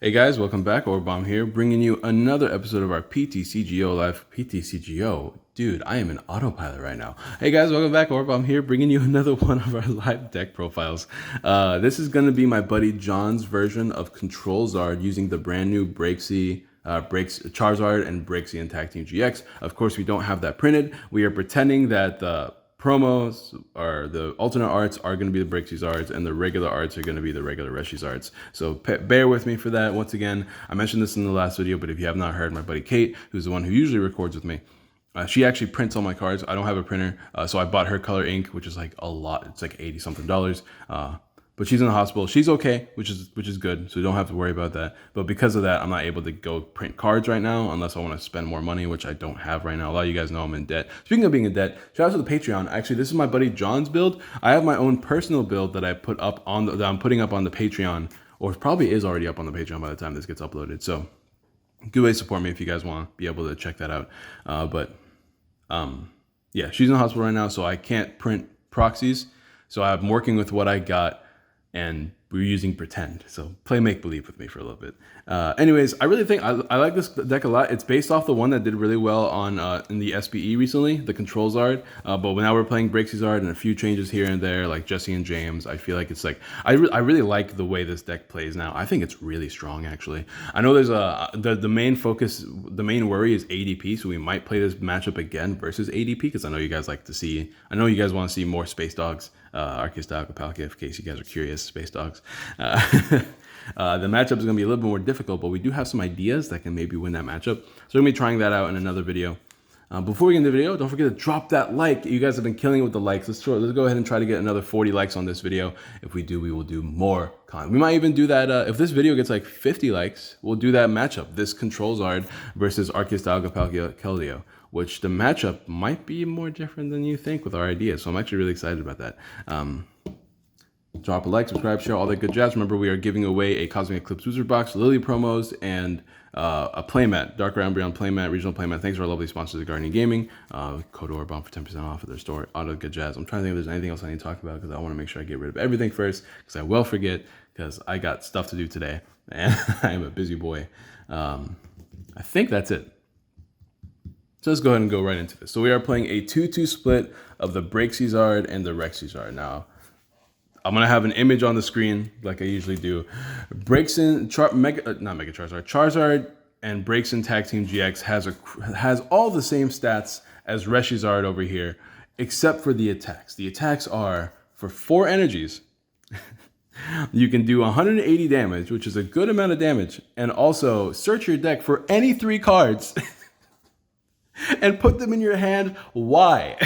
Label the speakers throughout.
Speaker 1: Hey guys, welcome back. Orbomb here, bringing you another episode of our PTCGO live. PTCGO, dude, I am in autopilot right now. Hey guys, welcome back. Orbomb here, bringing you another one of our live deck profiles. This is going to be my buddy John's version of Control Zard using the brand new Braixen, Charizard and Braixen Tag Team GX. Of course, we don't have that printed. We are pretending that the promos or the alternate arts are going to be the Braixen and the regular arts are going to be the regular Charizards. So bear with me for that. Once again, I mentioned this in the last video, but if you have not heard, my buddy Kate, who's the one who usually records with me, she actually prints all my cards. I don't have a printer, so I bought her color ink, which is like a lot. It's like $80 something. But she's in the hospital. She's okay, which is good. So you don't have to worry about that. But because of that, I'm not able to go print cards right now unless I want to spend more money, which I don't have right now. A lot of you guys know I'm in debt. Speaking of being in debt, shout out to the Patreon. Actually, this is my buddy John's build. I have my own personal build that I put up on that I'm putting up on the Patreon, or it probably is already up on the Patreon by the time this gets uploaded. So good way to support me if you guys want to be able to check that out. Yeah, she's in the hospital right now, so I can't print proxies. So I'm working with what I got, and we're using pretend. So play make believe with me for a little bit. Anyways, I really think I like this deck a lot. It's based off the one that did really well on in the SBE recently, the Control Zard. But now we're playing Braixen Zard and a few changes here and there, like Jesse and James. I feel like it's like I really like the way this deck plays now. I think it's really strong actually. I know there's the main focus, the main worry is ADP, so we might play this matchup again versus ADP because I know you guys like to see. I know you guys want to see more Space Dogs. MTOArtOffical, in case you guys are curious, Space Dogs. The matchup is going to be a little bit more difficult, but we do have some ideas that can maybe win that matchup. So we're going to be trying that out in another video. Before we get into the video, don't forget to drop that like. You guys have been killing it with the likes. Let's go ahead and try to get another 40 likes on this video. If we do, we will do more content. We might even do that. If this video gets like 50 likes, we'll do that matchup. This Control Zard versus Keldeo, which the matchup might be more different than you think with our ideas. So I'm actually really excited about that. Drop a like, subscribe, share, all that good jazz. Remember, we are giving away a Cosmic Eclipse Wizard Box, Lily promos, and a playmat, Dark Embryon playmat, regional playmat. Thanks to our lovely sponsors at Guardian Gaming. Code ORBOMB for 10% off of their store. All that good jazz. I'm trying to think if there's anything else I need to talk about because I want to make sure I get rid of everything first because I will forget because I got stuff to do today and I am a busy boy. I think that's it. So let's go ahead and go right into this. So we are playing a 2-2 split of the Braixen and the Rexy. Now, I'm going to have an image on the screen like I usually do. Braixen, Charizard and Braixen Tag Team GX has all the same stats as Reshizard over here, except for the attacks. The attacks are for 4 energies. You can do 180 damage, which is a good amount of damage, and also search your deck for any 3 cards. And put them in your hand. Why?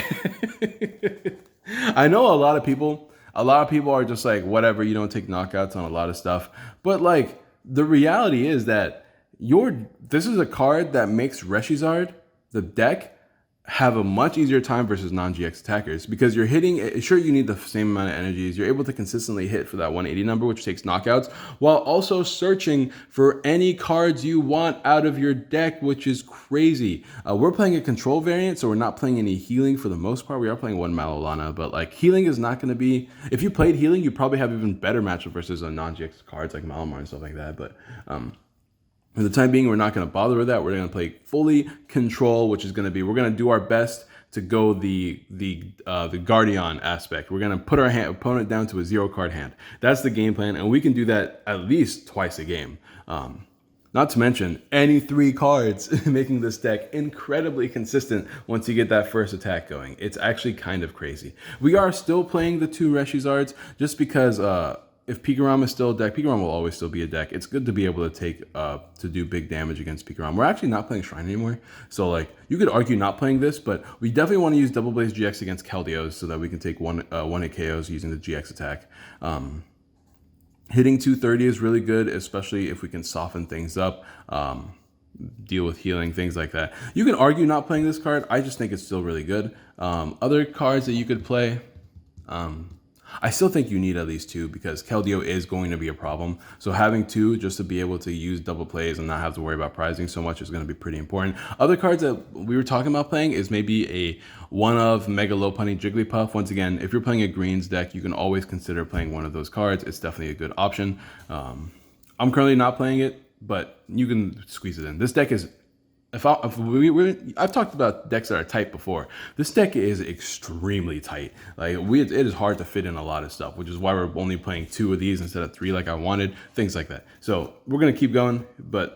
Speaker 1: I know a lot of people are just like, whatever, you don't take knockouts on a lot of stuff. But like, the reality is that this is a card that makes Reshizard, the deck, have a much easier time versus non-GX attackers because you're hitting, sure, you need the same amount of energies. You're able to consistently hit for that 180 number, which takes knockouts, while also searching for any cards you want out of your deck, which is crazy. We're playing a control variant, so we're not playing any healing for the most part. We are playing 1 Malolana, but like healing is not going to be, if you played healing, you probably have even better matchup versus a non-GX cards like Malamar and stuff like that, but for the time being, we're not going to bother with that. We're going to play fully control, which is going to be, we're going to do our best to go the Guardian aspect. We're going to put our opponent down to a 0-card hand. That's the game plan, and we can do that at least twice a game. Not to mention any 3 cards, making this deck incredibly consistent once you get that first attack going. It's actually kind of crazy. We are still playing the 2 Reshizards just because if Pikarom is still a deck, Pikarom will always still be a deck. It's good to be able to take to do big damage against Pikarom. We're actually not playing Shrine anymore, so like you could argue not playing this, but we definitely want to use Double Blaze GX against Keldeos so that we can take one hit KOs using the GX attack. Hitting 230 is really good, especially if we can soften things up, deal with healing, things like that. You can argue not playing this card. I just think it's still really good. Other cards that you could play. I still think you need at least 2 because Keldeo is going to be a problem. So having 2 just to be able to use double plays and not have to worry about prizing so much is going to be pretty important. Other cards that we were talking about playing is maybe a one of Mega Lopunny Jigglypuff. Once again, if you're playing a greens deck, you can always consider playing one of those cards. It's definitely a good option. I'm currently not playing it, but you can squeeze it in. This deck is, I've talked about decks that are tight before. This deck is extremely tight. Like it is hard to fit in a lot of stuff, which is why we're only playing 2 of these instead of 3 like I wanted, things like that. So we're gonna keep going, but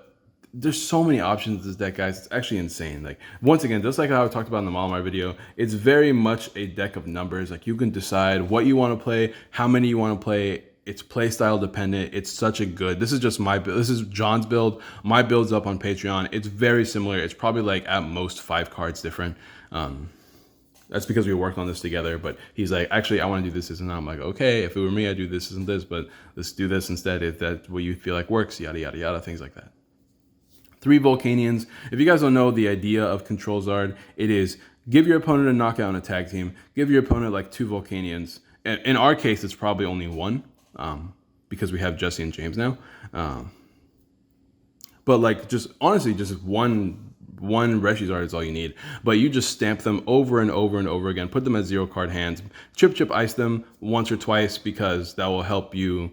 Speaker 1: there's so many options in this deck, guys. It's actually insane. Like once again, just like how I talked about in the Malamar video, it's very much a deck of numbers. Like you can decide what you want to play, how many you want to play. It's play style dependent. It's such a good, this is just my build. This is John's build. My build's up on Patreon. It's very similar. It's probably like at most 5 cards different. That's because we worked on this together, but he's like, actually, I want to do this, and I'm like, okay, if it were me, I'd do this and this, but let's do this instead if that's what you feel like works, yada, yada, yada, things like that. 3 Volcanions. If you guys don't know the idea of Control Zard, it is give your opponent a knockout on a tag team, give your opponent like 2 Volcanions. In our case, it's probably only 1. Because we have Jesse and James now. But like just honestly, just one Reshizard is all you need. But you just stamp them over and over and over again, put them as 0 card hands, chip ice them once or twice because that will help you.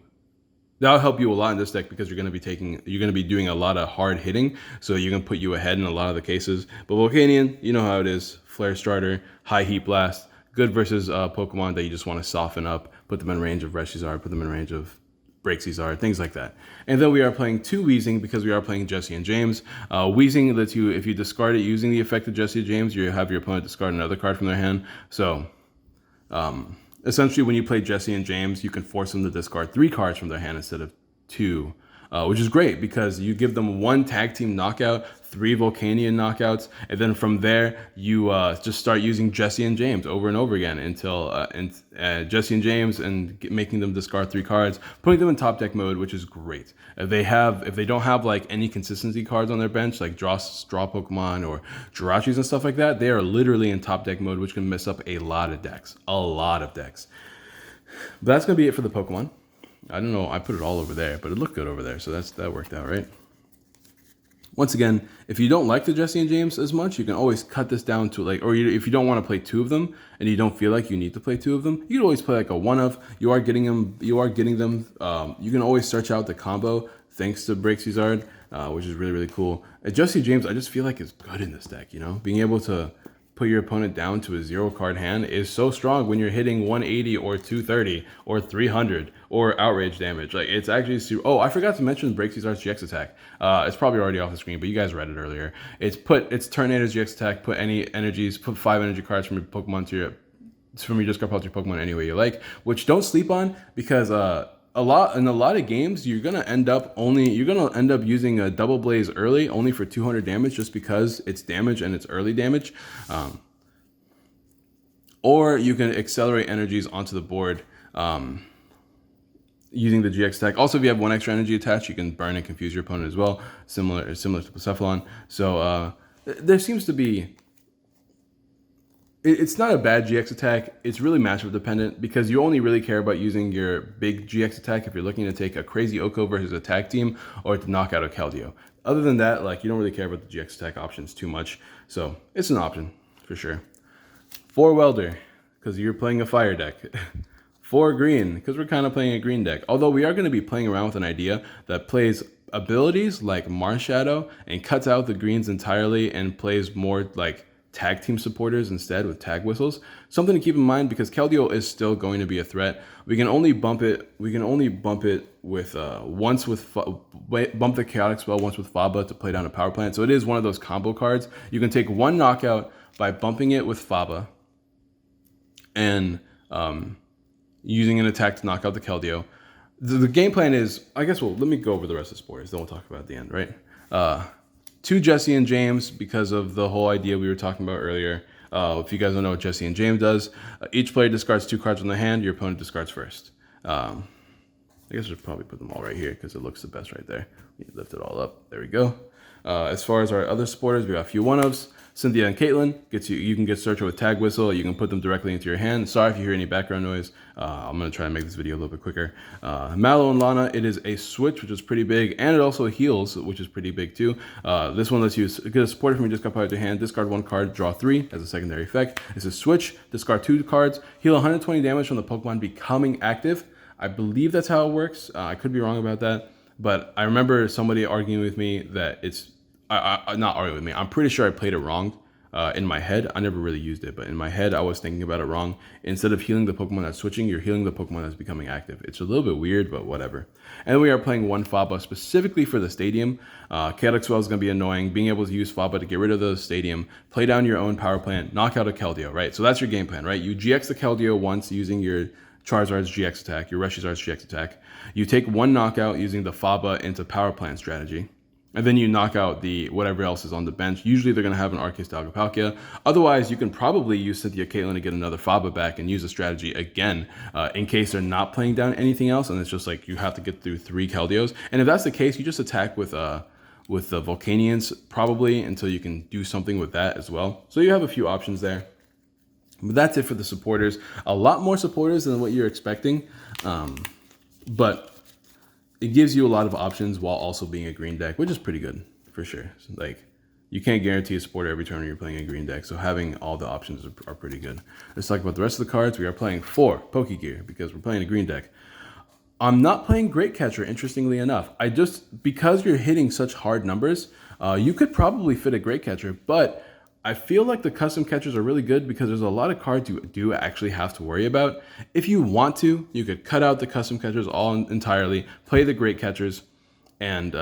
Speaker 1: That'll help you a lot in this deck because you're going to be doing a lot of hard hitting, so you can put you ahead in a lot of the cases. But Volcanion, you know how it is: Flare Starter, High Heat Blast. Good versus Pokemon that you just want to soften up, put them in range of Reshizard, put them in range of Braixen, things like that. And then we are playing 2 Weezing because we are playing Jesse and James. Weezing lets you, if you discard it using the effect of Jesse and James, you have your opponent discard another card from their hand. So essentially when you play Jesse and James, you can force them to discard 3 cards from their hand instead of 2. Which is great because you give them 1 tag team knockout, 3 Volcanion knockouts, and then from there you just start using Jesse and James over and over again until Jesse and James and making them discard 3 cards, putting them in top deck mode, which is great. If they don't have like any consistency cards on their bench, like draw Pokemon or Jirachis and stuff like that, they are literally in top deck mode, which can mess up a lot of decks. But that's gonna be it for the Pokemon. I don't know, I put it all over there, but it looked good over there, so that worked out, right? Once again, if you don't like the Jesse and James as much, you can always cut this down to like, if you don't want to play 2 of them and you don't feel like you need to play 2 of them, you can always play like a 1-of. You are getting them. You can always search out the combo thanks to Braixen, which is really, really cool. Jesse James, I just feel like is good in this deck, you know? Being able to put your opponent down to a 0 card hand is so strong when you're hitting 180 or 230 or 300 or outrage damage. Like it's actually super. Oh, I forgot to mention Braixen's GX attack. It's probably already off the screen, but you guys read it earlier. It's Tornado's GX attack. Put any energies. Put 5 energy cards from your Pokemon to your discard pile to your Pokemon any way you like. Which don't sleep on because in a lot of games you're gonna end up using a Double Blaze early only for 200 damage just because it's damage and it's early damage, or you can accelerate energies onto the board using the GX attack. Also, if you have 1 extra energy attached, you can burn and confuse your opponent as well, similar to Cephalon. So there seems to be. It's not a bad GX attack. It's really matchup dependent because you only really care about using your big GX attack if you're looking to take a crazy Oko versus a tag team or to knock out a Keldeo. Other than that, like you don't really care about the GX attack options too much. So it's an option for sure. 4 Welder because you're playing a fire deck. 4 Green because we're kind of playing a green deck. Although we are going to be playing around with an idea that plays abilities like Marshadow and cuts out the greens entirely and plays more like tag team supporters instead with tag whistles. Something to keep in mind because Keldeo is still going to be a threat. We can only bump it with once with bump the chaotic spell once with Faba to play down a power plant. So it is one of those combo cards. You can take 1 knockout by bumping it with Faba and using an attack to knock out the Keldeo. The game plan is, I guess, let me go over the rest of the spoilers, then we'll talk about it at the end, right? 2 Jesse and James because of the whole idea we were talking about earlier. If you guys don't know what Jesse and James does, each player discards 2 cards from the hand, your opponent discards first. I guess we'll probably put them all right here because it looks the best right there. You lift it all up. There we go. As far as our other supporters, we got a few 1-ofs. Cynthia and Caitlin you can get Searcher with Tag Whistle. You can put them directly into your hand. Sorry if you hear any background noise. I'm going to try to make this video a little bit quicker. Mallow and Lana, it is a switch, which is pretty big, and it also heals, which is pretty big too. This one lets you get a supporter from your discard pile to your hand, discard 1 card, draw 3 as a secondary effect. It's a switch, discard 2 cards, heal 120 damage from the Pokemon becoming active. I believe that's how it works. I could be wrong about that. but I remember somebody arguing with me that it's not arguing with me. I'm pretty sure I played it wrong. In my head, I never really used it, but in my head, I was thinking about it wrong. Instead of healing the Pokemon that's switching, you're healing the Pokemon that's becoming active. It's a little bit weird, but whatever. And we are playing one Faba specifically for the stadium. Chaotic Swell is going to be annoying. Being able to use Faba to get rid of the stadium, play down your own power plant, knock out a Keldeo, right? So that's your game plan, right? You GX the Keldeo once using your Charizard's GX attack, your Reshizard's GX attack. You take one knockout using the Faba into power plant strategy. And then you knock out the whatever else is on the bench. Usually they're going to have an Arceus Palkia. Otherwise, you can probably use Cynthia Caitlyn to get another Faba back and use a strategy again in case they're not playing down anything else. And it's just like you have to get through 3 Keldeos. And if that's the case, you just attack with the Volcanions probably until you can do something with that as well. So you have a few options there. But that's it for the supporters. A lot more supporters than what you're expecting. But it gives you a lot of options while also being a green deck, which is pretty good for sure. So, like, you can't guarantee a supporter every turn when you're playing a green deck, so having all the options are pretty good. Let's talk about the rest of the cards. We are playing 4 Pokegear because we're playing a green deck. I'm not playing Great Catcher, interestingly enough. Because you're hitting such hard numbers, you could probably fit a Great Catcher, but I feel like the custom catchers are really good because there's a lot of cards you do actually have to worry about. If you want to, you could cut out the custom catchers entirely, play the great catchers, and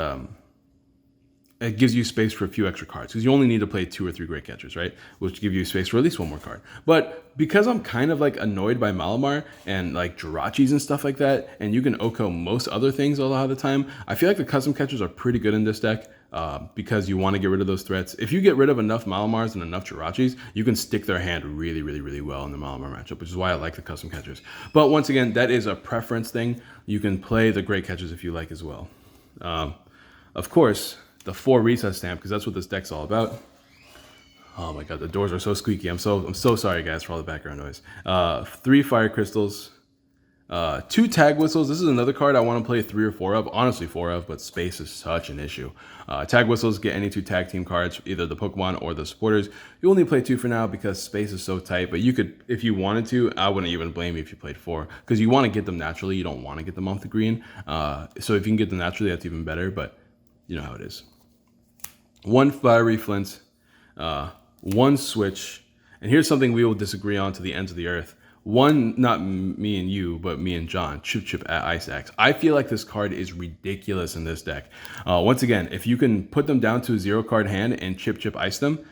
Speaker 1: it gives you space for a few extra cards because you only need to play 2 or 3 great catchers, right? Which give you space for at least 1 more card. But because I'm kind of like annoyed by Malamar and like Jirachis and stuff like that, and you can Oko most other things a lot of the time, I feel like the custom catchers are pretty good in this deck. Because you want to get rid of those threats. If you get rid of enough Malamars and enough Jirachis, you can stick their hand really, really, really well in the Malamar matchup, which is why I like the custom catchers. But once again, that is a preference thing. You can play the great catchers if you like as well. Of course, the 4 reset stamp, because that's what this deck's all about. Oh my god, the doors are so squeaky. I'm so sorry guys for all the background noise. 3 fire crystals. 2 tag whistles. This is another card I want to play 3 or 4 of. Honestly 4 of, but space is such an issue. Tag whistles get any 2 tag team cards, either the Pokemon or the supporters. You only play 2 for now because space is so tight, but you could, if you wanted to, I wouldn't even blame you if you played 4, because you want to get them naturally. You don't want to get them off the green. So if you can get them naturally, that's even better, but you know how it is. 1 fiery flint, 1 switch, and here's something we will disagree on to the ends of the earth. 1, not me and you, but me and John, Chip at Ice Axe. I feel like this card is ridiculous in this deck. Once again, if you can put them down to a 0-card hand and Chip Ice them,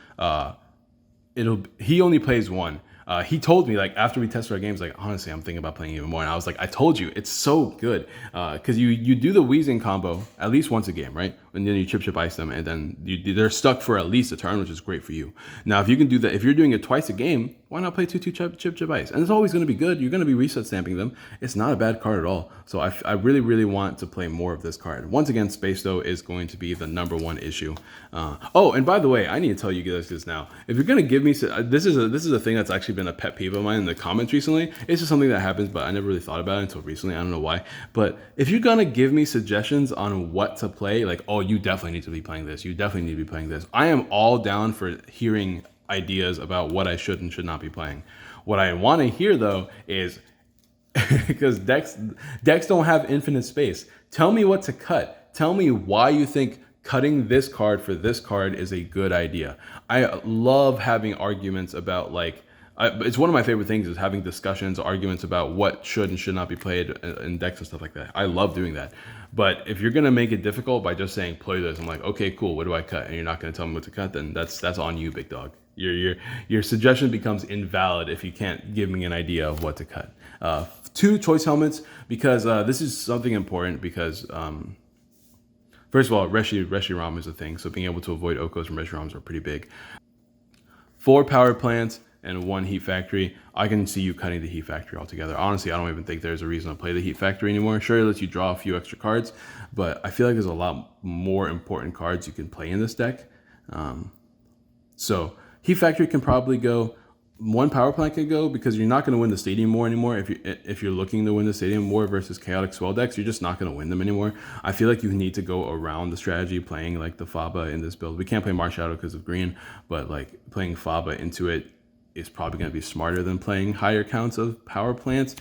Speaker 1: he only plays 1. He told me, like, after we tested our games, like, honestly, I'm thinking about playing even more. And I was like, I told you, it's so good. Because you do the Weezing combo at least once a game, right? And then you Chip Ice them, and then they're stuck for at least a turn, which is great for you. Now, if you can do that, if you're doing it twice a game, why not play 2/2 Chip Ice? And it's always going to be good. You're going to be reset stamping them. It's not a bad card at all. So I really, really want to play more of this card. Once again, space, though, is going to be the #1 issue. Oh, and by the way, I need to tell you guys this now. If you're going to give me, this is a thing that's actually been a pet peeve of mine in the comments recently. It's just something that happens, but I never really thought about it until recently. I don't know why. But if you're going to give me suggestions on what to play, like, oh, you definitely need to be playing this. You definitely need to be playing this. I am all down for hearing ideas about what I should and should not be playing. What I want to hear, though, is because decks don't have infinite space. Tell me what to cut. Tell me why you think cutting this card for this card is a good idea. I love having arguments about, like, it's one of my favorite things is having discussions, arguments about what should and should not be played in decks and stuff like that. I love doing that. But if you're gonna make it difficult by just saying play this, I'm like, okay, cool. What do I cut? And you're not gonna tell me what to cut. Then that's on you, big dog. Your suggestion becomes invalid if you can't give me an idea of what to cut. 2 choice helmets, because this is something important. Because first of all, Reshiram is a thing, so being able to avoid Okos from Reshirams are pretty big. 4 power plants and 1 heat factory. I can see you cutting the heat factory altogether. Honestly, I don't even think there's a reason to play the heat factory anymore. Sure, it lets you draw a few extra cards, but I feel like there's a lot more important cards you can play in this deck. So heat factory can probably go. 1 power plant can go, because you're not going to win the stadium war anymore. If you're looking to win the stadium war versus chaotic swell decks, you're just not going to win them anymore. I feel like you need to go around the strategy playing like the Faba in this build. We can't play Marshadow because of green, but like playing Faba into it is probably going to be smarter than playing higher counts of power plants.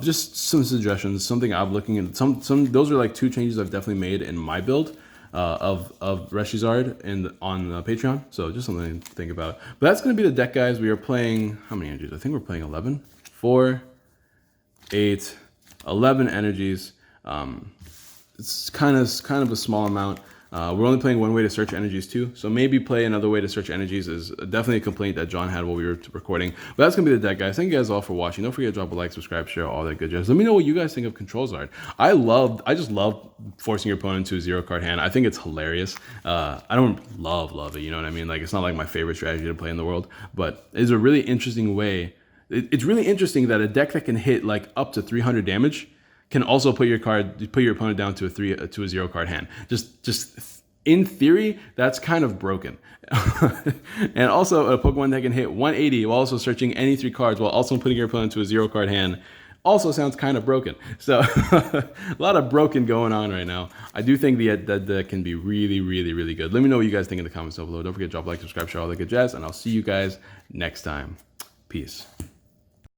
Speaker 1: Just some suggestions, something I'm looking at. Those are like 2 changes I've definitely made in my build of Reshizard and on Patreon. So just something to think about. But that's going to be the deck, guys. We are playing, how many energies? I think we're playing 11. 4, 8, 11 energies. It's kind of a small amount. We're only playing one way to search energies too, so maybe play another way to search energies is definitely a complaint that John had while we were recording. But that's gonna be the deck, guys. Thank you guys all for watching. Don't forget to drop a like, subscribe, share, all that good jazz. Let me know what you guys think of Controls Art. I just love forcing your opponent to a 0-card hand. I think it's hilarious. I don't love it, you know what I mean? Like, it's not like my favorite strategy to play in the world, but it's a really interesting way. It's really interesting that a deck that can hit like up to 300 damage can also put your opponent down to a 0-card hand. Just in theory, that's kind of broken. And also a Pokemon that can hit 180 while also searching any 3 cards while also putting your opponent to a 0-card hand also sounds kind of broken. So a lot of broken going on right now. I do think that can be really good. Let me know what you guys think in the comments down below. Don't forget to drop a like, subscribe, share, all that good jazz, and I'll see you guys next time. Peace.